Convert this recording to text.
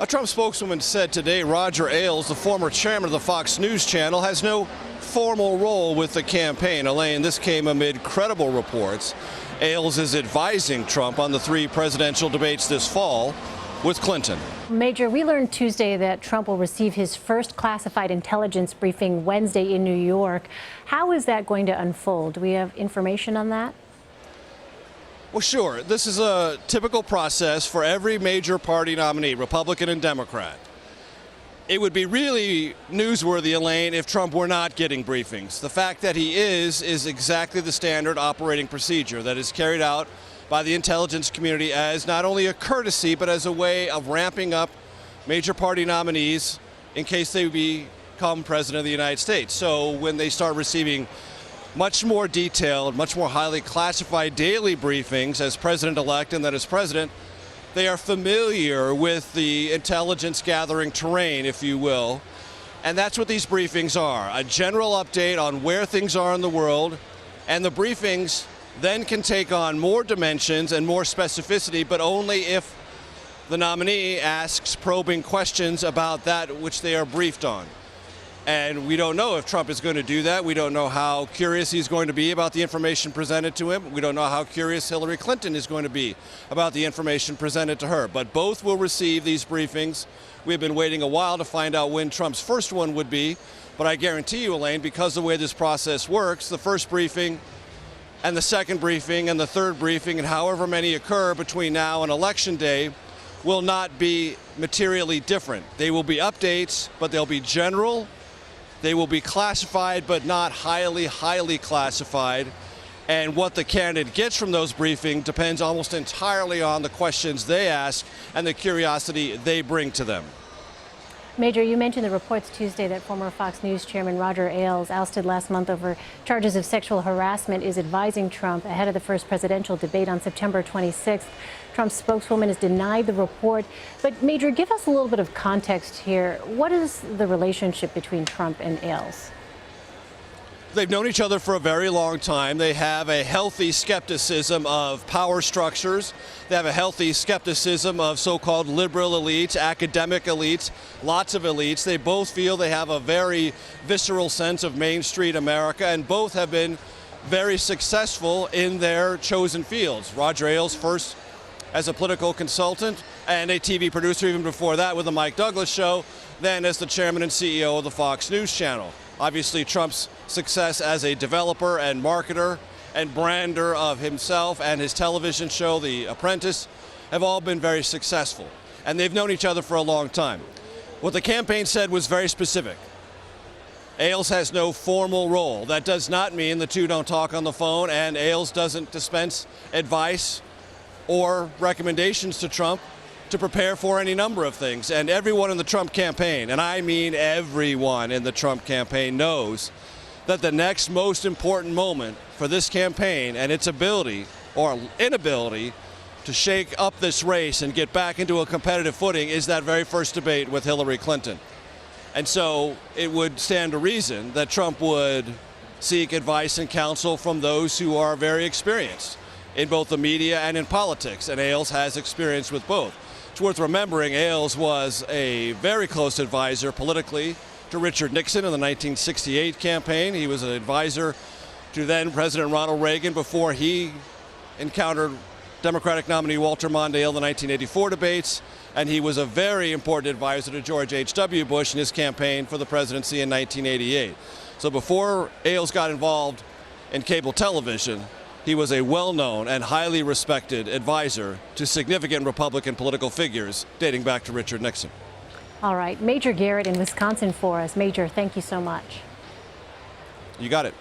A Trump spokeswoman said today Roger Ailes, the former chairman of the Fox News channel, has no formal role with the campaign. Elaine, this came amid credible reports. Ailes is advising Trump on the 3 presidential debates this fall with Clinton. Major, we learned Tuesday that Trump will receive his first classified intelligence briefing Wednesday in New York. How is that going to unfold? Do we have information on that? Well, sure. This is a typical process for every major party nominee, Republican and Democrat. It would be really newsworthy, Elaine, if Trump were not getting briefings. The fact that he is exactly the standard operating procedure that is carried out by the intelligence community as not only a courtesy, but as a way of ramping up major party nominees in case they become president of the United States. So when they start receiving much more detailed, much more highly classified daily briefings as president-elect and then as president, they are familiar with the intelligence gathering terrain, if you will. And that's what these briefings are, a general update on where things are in the world. And the briefings then can take on more dimensions and more specificity, but only if the nominee asks probing questions about that which they are briefed on. And we don't know if Trump is going to do that. We don't know how curious he's going to be about the information presented to him. We don't know how curious Hillary Clinton is going to be about the information presented to her. But both will receive these briefings. We've been waiting a while to find out when Trump's first one would be. But I guarantee you, Elaine, because of the way this process works, the first briefing and the second briefing and the third briefing and however many occur between now and Election Day will not be materially different. They will be updates, but they'll be general. They will be classified, but not highly classified. And what the candidate gets from those briefings depends almost entirely on the questions they ask and the curiosity they bring to them. Major, you mentioned the reports Tuesday that former Fox News chairman Roger Ailes, ousted last month over charges of sexual harassment, is advising Trump ahead of the first presidential debate on September 26th. Trump's spokeswoman has denied the report. But Major, give us a little bit of context here. What is the relationship between Trump and Ailes? They've known each other for a very long time. They have a healthy skepticism of power structures. They have a healthy skepticism of so-called liberal elites, academic elites, lots of elites. They both feel they have a very visceral sense of Main Street America, and both have been very successful in their chosen fields. Roger Ailes first as a political consultant and a TV producer even before that with the Mike Douglas Show, then as the chairman and CEO of the Fox News channel. Obviously, Trump's success as a developer and marketer and brander of himself and his television show, The Apprentice, have all been very successful. And they've known each other for a long time. What the campaign said was very specific. Ailes has no formal role. That does not mean the two don't talk on the phone, and Ailes doesn't dispense advice or recommendations to Trump to prepare for any number of things. And everyone in the Trump campaign, and I mean everyone in the Trump campaign, knows that the next most important moment for this campaign and its ability or inability to shake up this race and get back into a competitive footing is that very first debate with Hillary Clinton. And so it would stand to reason that Trump would seek advice and counsel from those who are very experienced in both the media and in politics, and Ailes has experience with both. It's worth remembering Ailes was a very close advisor politically to Richard Nixon in the 1968 campaign. He was an advisor to then President Ronald Reagan before he encountered Democratic nominee Walter Mondale in the 1984 debates, and he was a very important advisor to George H.W. Bush in his campaign for the presidency in 1988. So before Ailes got involved in cable television, he was a well-known and highly respected advisor to significant Republican political figures dating back to Richard Nixon. All right, Major Garrett in Wisconsin for us. Major, thank you so much. You got it.